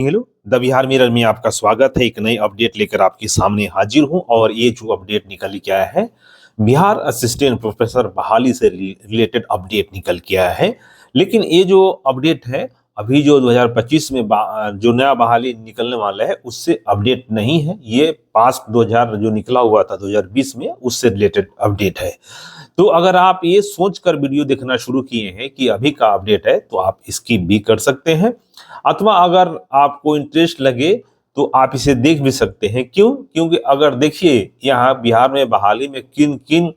Hello, the Bihar mirror में आपका स्वागत है। एक नई अपडेट लेकर आपके सामने हाजिर हूं और ये जो अपडेट निकल के आया है, बिहार असिस्टेंट प्रोफेसर बहाली से रिलेटेड अपडेट निकल के आया है। लेकिन ये जो अपडेट है, अभी जो 2025 में जो नया बहाली निकलने वाला है उससे अपडेट नहीं है। ये पास्ट 2000 जो निकला हुआ था 2020 में, उससे रिलेटेड अपडेट है। तो अगर आप ये सोचकर वीडियो देखना शुरू किए हैं कि अभी का अपडेट है, तो आप स्किप भी कर सकते हैं, अथवा अगर आपको इंटरेस्ट लगे तो आप इसे देख भी सकते हैं। क्यों? क्योंकि अगर देखिए यहाँ बिहार में बहाली में किन किन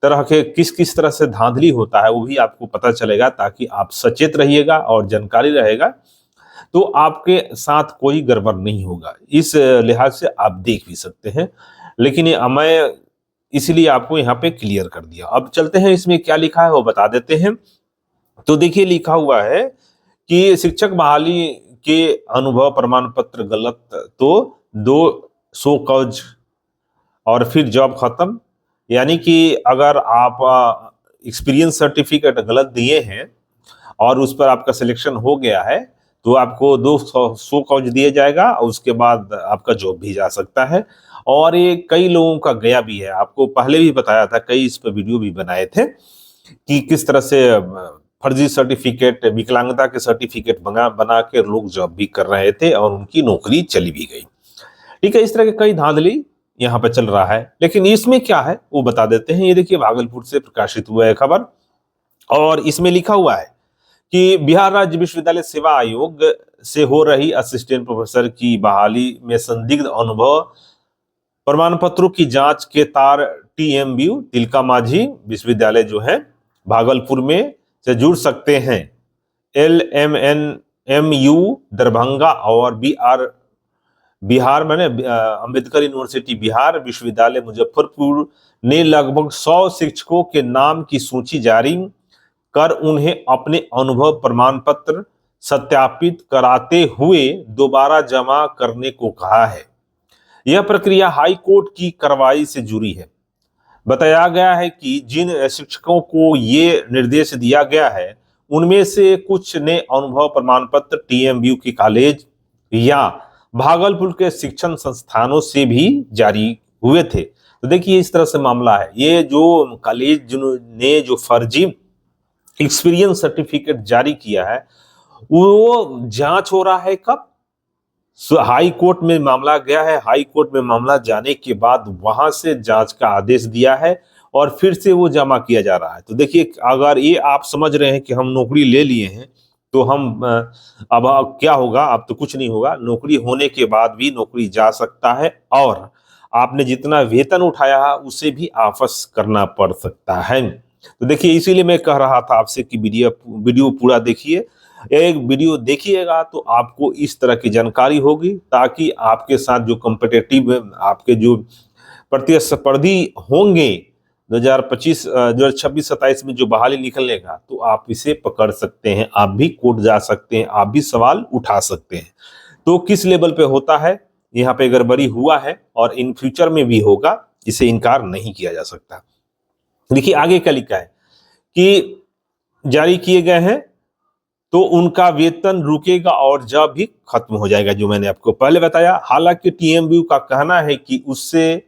तरह के किस किस तरह से धांधली होता है वो भी आपको पता चलेगा, ताकि आप सचेत रहिएगा और जानकारी रहेगा तो आपके साथ कोई गड़बड़ नहीं होगा। इस लिहाज से आप देख भी सकते हैं। लेकिन मैं इसीलिए आपको यहाँ पे क्लियर कर दिया। अब चलते हैं, इसमें क्या लिखा है वो बता देते हैं। तो देखिए, लिखा हुआ है कि शिक्षक बहाली के अनुभव प्रमाण पत्र गलत, तो 200 कॉज और फिर जॉब खत्म। यानी कि अगर आप एक्सपीरियंस सर्टिफिकेट गलत दिए हैं और उस पर आपका सिलेक्शन हो गया है, तो आपको 200 कॉज दिया जाएगा और उसके बाद आपका जॉब भी जा सकता है। और ये कई लोगों का गया भी है, आपको पहले भी बताया था, कई इस पर वीडियो भी बनाए थे कि किस तरह से फर्जी सर्टिफिकेट, विकलांगता के सर्टिफिकेट बना बना के लोग जॉब भी कर रहे थे और उनकी नौकरी चली भी गई। ठीक है, इस तरह के कई धांधली यहाँ पे चल रहा है। लेकिन इसमें क्या है वो बता देते हैं। ये देखिए, भागलपुर से प्रकाशित हुआ है खबर और इसमें लिखा हुआ है कि बिहार राज्य विश्वविद्यालय सेवा आयोग से हो रही असिस्टेंट प्रोफेसर की बहाली में संदिग्ध अनुभव प्रमाण पत्रों की जांच के तार टीएमबीयू तिलका मांझी विश्वविद्यालय जो है भागलपुर में से जुड़ सकते हैं। LMNMU दरभंगा और बिहार मैंने अंबेडकर यूनिवर्सिटी बिहार विश्वविद्यालय मुजफ्फरपुर ने लगभग 100 शिक्षकों के नाम की सूची जारी कर उन्हें अपने अनुभव प्रमाण पत्र सत्यापित कराते हुए दोबारा जमा करने को कहा है। यह प्रक्रिया हाई कोर्ट की कार्रवाई से जुड़ी है। बताया गया है कि जिन शिक्षकों को ये निर्देश दिया गया है उनमें से कुछ ने अनुभव प्रमाण पत्र टीएमबीयू की कॉलेज या भागलपुर के शिक्षण संस्थानों से भी जारी हुए थे। तो देखिए, इस तरह से मामला है। ये जो कॉलेज ने जो फर्जी एक्सपीरियंस सर्टिफिकेट जारी किया है वो जांच हो रहा है कब? हाई कोर्ट में मामला गया है। हाई कोर्ट में मामला जाने के बाद वहां से जांच का आदेश दिया है और फिर से वो जमा किया जा रहा है। तो देखिए, अगर ये आप समझ रहे हैं कि हम नौकरी ले लिए हैं तो हम अब क्या होगा, अब तो कुछ नहीं होगा। नौकरी होने के बाद भी नौकरी जा सकता है और आपने जितना वेतन उठाया है उसे भी वापस करना पड़ सकता है। तो देखिए, इसीलिए मैं कह रहा था आपसे कि वीडियो पूरा देखिए। एक वीडियो देखिएगा तो आपको इस तरह की जानकारी होगी, ताकि आपके साथ जो कॉम्पिटिटिव आपके जो प्रतिस्पर्धी होंगे 2025 2026 27 में जो बहाली निकलने का, तो आप इसे पकड़ सकते हैं, आप भी कोर्ट जा सकते हैं, आप भी सवाल उठा सकते हैं। तो किस लेवल पे होता है, यहाँ पे गड़बड़ी हुआ है और इन फ्यूचर में भी होगा, इसे इनकार नहीं किया जा सकता। देखिए आगे क्या लिखा है कि जारी किए गए हैं तो उनका वेतन रुकेगा और जॉब भी खत्म हो जाएगा, जो मैंने आपको पहले बताया। हालांकि टीएमबीयू का कहना है कि उससे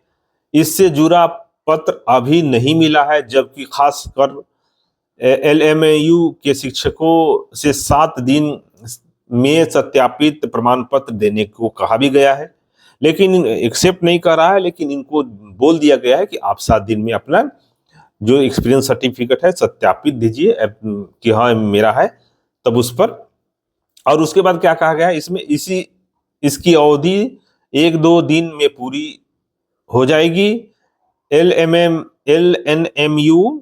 इससे जुड़ा पत्र अभी नहीं मिला है, जबकि खासकर एलएमयू के शिक्षकों से 7 दिन में सत्यापित प्रमाण पत्र देने को कहा भी गया है, लेकिन एक्सेप्ट नहीं कर रहा है। लेकिन इनको बोल दिया गया है कि आप 7 दिन में अपना जो एक्सपीरियंस सर्टिफिकेट है सत्यापित दीजिए कि हाँ मेरा है, तब उस पर। और उसके बाद क्या कहा गया है इसमें, इसकी अवधि 1-2 दिन में पूरी हो जाएगी। LNMU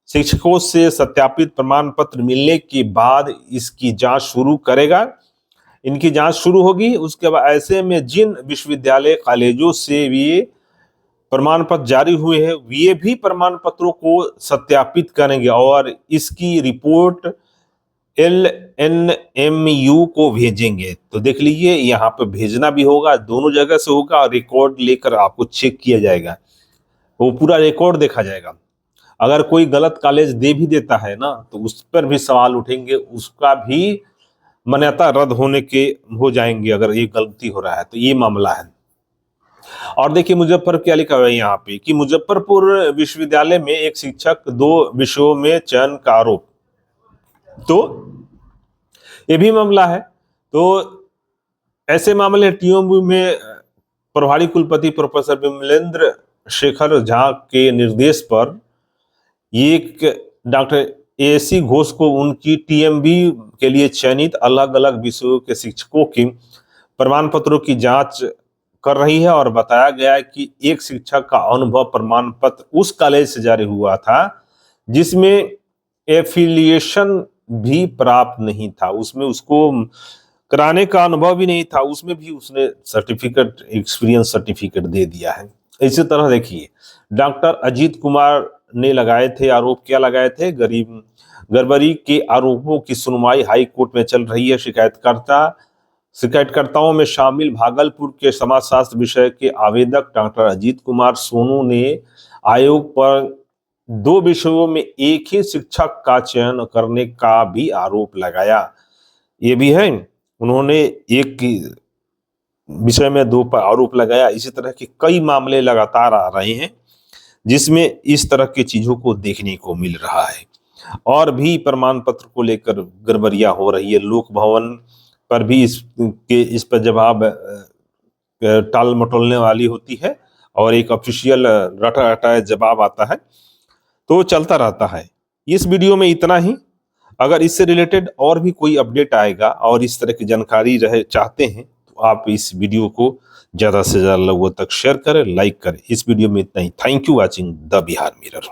शिक्षकों से सत्यापित प्रमाण पत्र मिलने के बाद इसकी जांच शुरू करेगा, इनकी जांच शुरू होगी। उसके बाद ऐसे में जिन विश्वविद्यालय कॉलेजों से ये प्रमाण पत्र जारी हुए हैं वे भी प्रमाण पत्रों को सत्यापित करेंगे और इसकी रिपोर्ट LNMU को भेजेंगे। तो देख लीजिए, यहाँ पे भेजना भी होगा, दोनों जगह से होगा और रिकॉर्ड लेकर आपको चेक किया जाएगा, वो पूरा रिकॉर्ड देखा जाएगा। अगर कोई गलत कॉलेज दे भी देता है ना, तो उस पर भी सवाल उठेंगे, उसका भी मान्यता रद्द होने के हो जाएंगे अगर ये गलती हो रहा है तो, ये मामला है। और देखिए मुजफ्फर क्या लिखा हुआ है यहाँ पे कि मुजफ्फरपुर विश्वविद्यालय में एक शिक्षक 2 विषयों में चयन का आरोप, तो ये भी मामला है। तो ऐसे मामले टीएमयू में प्रभारी कुलपति प्रोफेसर विमलेंद्र शेखर झा के निर्देश पर एक डॉक्टर एसी घोष को उनकी टीएमबी के लिए चयनित अलग अलग विषयों के शिक्षकों की प्रमाण पत्रों की जांच कर रही है, और बताया गया है कि एक शिक्षक का अनुभव प्रमाण पत्र उस कॉलेज से जारी हुआ था जिसमें एफिलिएशन भी प्राप्त नहीं था, उसमें उसको कराने का अनुभव भी नहीं था, उसमें भी उसने सर्टिफिकेट, एक्सपीरियंस सर्टिफिकेट दे दिया है। इसी तरह देखिए डॉक्टर अजीत कुमार ने लगाए थे आरोप, क्या लगाए थे, गड़बड़ी के आरोपों की सुनवाई हाई कोर्ट में चल रही है। शिकायतकर्ताओं में शामिल भागलपुर के समाजशास्त्र विषय के आवेदक डॉक्टर अजीत कुमार सोनू ने आयोग पर 2 विषयों में एक ही शिक्षक का चयन करने का भी आरोप लगाया। ये भी है, उन्होंने एक विषय में 2 पर आरोप लगाया। इसी तरह के कई मामले लगातार आ रहे हैं जिसमें इस तरह की चीजों को देखने को मिल रहा है। और भी प्रमाण पत्र को लेकर गड़बड़ियां हो रही है। लोक भवन पर भी इस पर जवाब टाल मटोलने वाली होती है और एक ऑफिशियल रटा रटाया जवाब आता है, तो चलता रहता है। इस वीडियो में इतना ही। अगर इससे रिलेटेड और भी कोई अपडेट आएगा और इस तरह की जानकारी चाहते हैं तो आप इस वीडियो को ज्यादा से ज्यादा लोगों तक शेयर करें, लाइक करें। इस वीडियो में इतना ही। Thank you watching the Bihar mirror.